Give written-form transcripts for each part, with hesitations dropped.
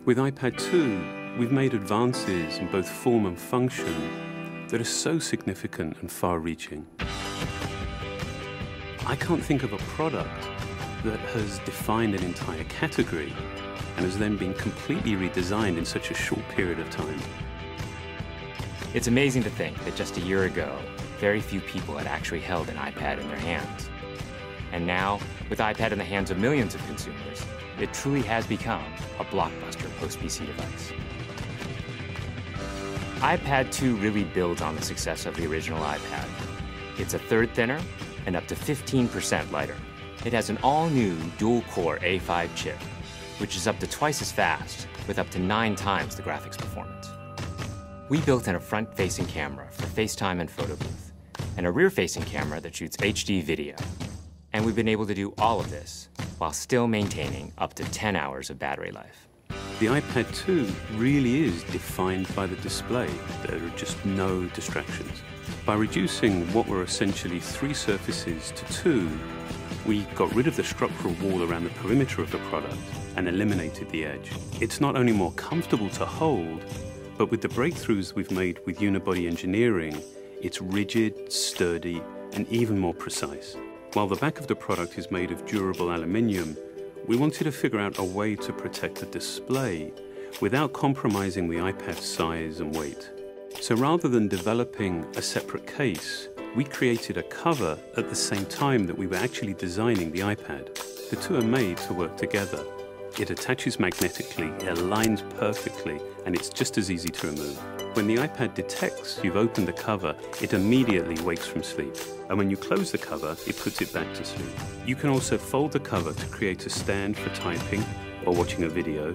With iPad 2, we've made advances in both form and function that are so significant and far-reaching. I can't think of a product that has defined an entire category and has then been completely redesigned in such a short period of time. It's amazing to think that just a year ago, very few people had actually held an iPad in their hands. And now, with iPad in the hands of millions of consumers, it truly has become a blockbuster post-PC device. iPad 2 really builds on the success of the original iPad. It's a third thinner and up to 15% lighter. It has an all-new dual-core A5 chip, which is up to twice as fast, with up to 9 times the graphics performance. We built in a front-facing camera for FaceTime and photo booth, and a rear-facing camera that shoots HD video. And we've been able to do all of this while still maintaining up to 10 hours of battery life. The iPad 2 really is defined by the display. There are just no distractions. By reducing what were essentially 3 surfaces to 2, we got rid of the structural wall around the perimeter of the product and eliminated the edge. It's not only more comfortable to hold, but with the breakthroughs we've made with unibody engineering, it's rigid, sturdy, and even more precise. While the back of the product is made of durable aluminium, we wanted to figure out a way to protect the display without compromising the iPad's size and weight. So rather than developing a separate case, we created a cover at the same time that we were actually designing the iPad. The two are made to work together. It attaches magnetically, it aligns perfectly, and it's just as easy to remove. When the iPad detects you've opened the cover, it immediately wakes from sleep. And when you close the cover, it puts it back to sleep. You can also fold the cover to create a stand for typing or watching a video.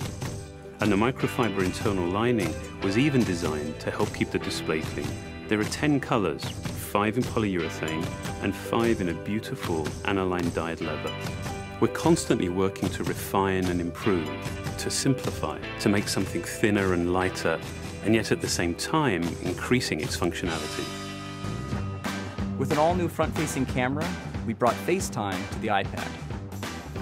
And the microfiber internal lining was even designed to help keep the display clean. There are 10 colors, 5 in polyurethane and 5 in a beautiful aniline dyed leather. We're constantly working to refine and improve, to simplify, to make something thinner and lighter, and yet at the same time, increasing its functionality. With an all-new front-facing camera, we brought FaceTime to the iPad.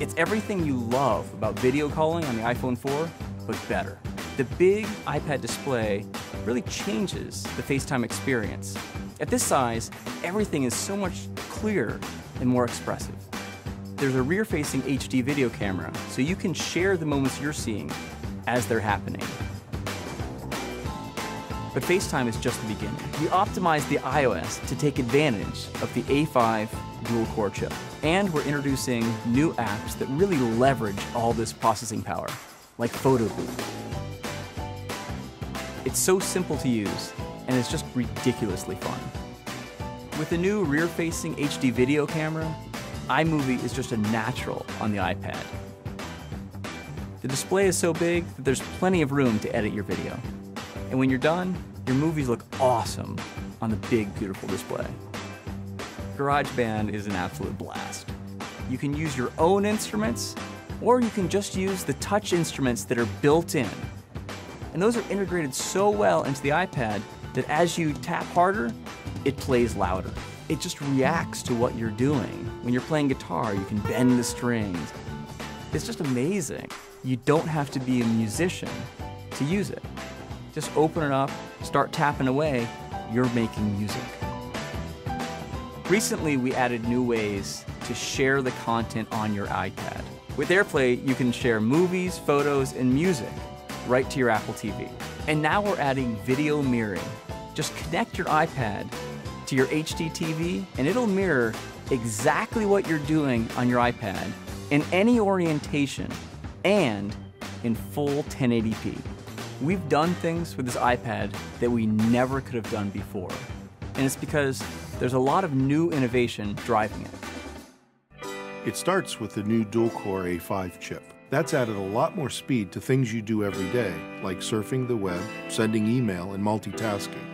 It's everything you love about video calling on the iPhone 4, but better. The big iPad display really changes the FaceTime experience. At this size, everything is so much clearer and more expressive. There's a rear-facing HD video camera, so you can share the moments you're seeing as they're happening. But FaceTime is just the beginning. We optimized the iOS to take advantage of the A5 dual-core chip. And we're introducing new apps that really leverage all this processing power, like Photo Booth. It's so simple to use, and it's just ridiculously fun. With the new rear-facing HD video camera, iMovie is just a natural on the iPad. The display is so big that there's plenty of room to edit your video. And when you're done, your movies look awesome on the big, beautiful display. GarageBand is an absolute blast. You can use your own instruments, or you can just use the touch instruments that are built in. And those are integrated so well into the iPad that as you tap harder, it plays louder. It just reacts to what you're doing. When you're playing guitar, you can bend the strings. It's just amazing. You don't have to be a musician to use it. Just open it up, start tapping away, you're making music. Recently, we added new ways to share the content on your iPad. With AirPlay, you can share movies, photos, and music right to your Apple TV. And now we're adding video mirroring. Just connect your iPad to your HD TV, and it'll mirror exactly what you're doing on your iPad in any orientation and in full 1080p. We've done things with this iPad that we never could have done before. And it's because there's a lot of new innovation driving it. It starts with the new dual-core A5 chip. That's added a lot more speed to things you do every day, like surfing the web, sending email, and multitasking.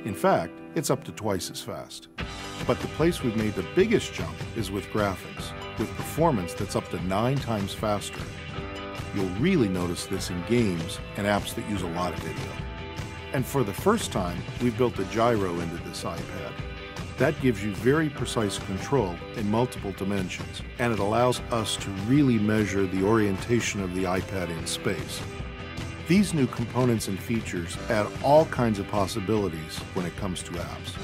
In fact, it's up to twice as fast. But the place we've made the biggest jump is with graphics, with performance that's up to 9 times faster. You'll really notice this in games and apps that use a lot of video. And for the first time, we've built a gyro into this iPad. That gives you very precise control in multiple dimensions, and it allows us to really measure the orientation of the iPad in space. These new components and features add all kinds of possibilities when it comes to apps.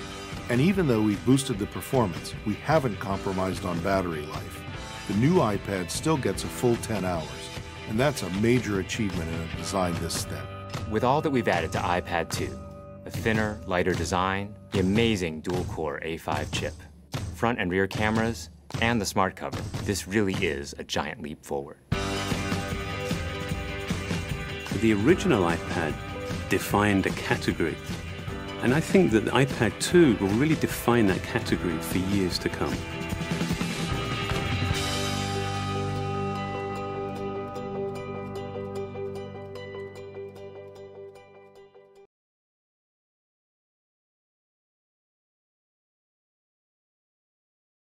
And even though we've boosted the performance, we haven't compromised on battery life. The new iPad still gets a full 10 hours, and that's a major achievement in a design this thin. With all that we've added to iPad 2, a thinner, lighter design, the amazing dual-core A5 chip, front and rear cameras, and the smart cover, this really is a giant leap forward. The original iPad defined a category, and I think that the iPad 2 will really define that category for years to come.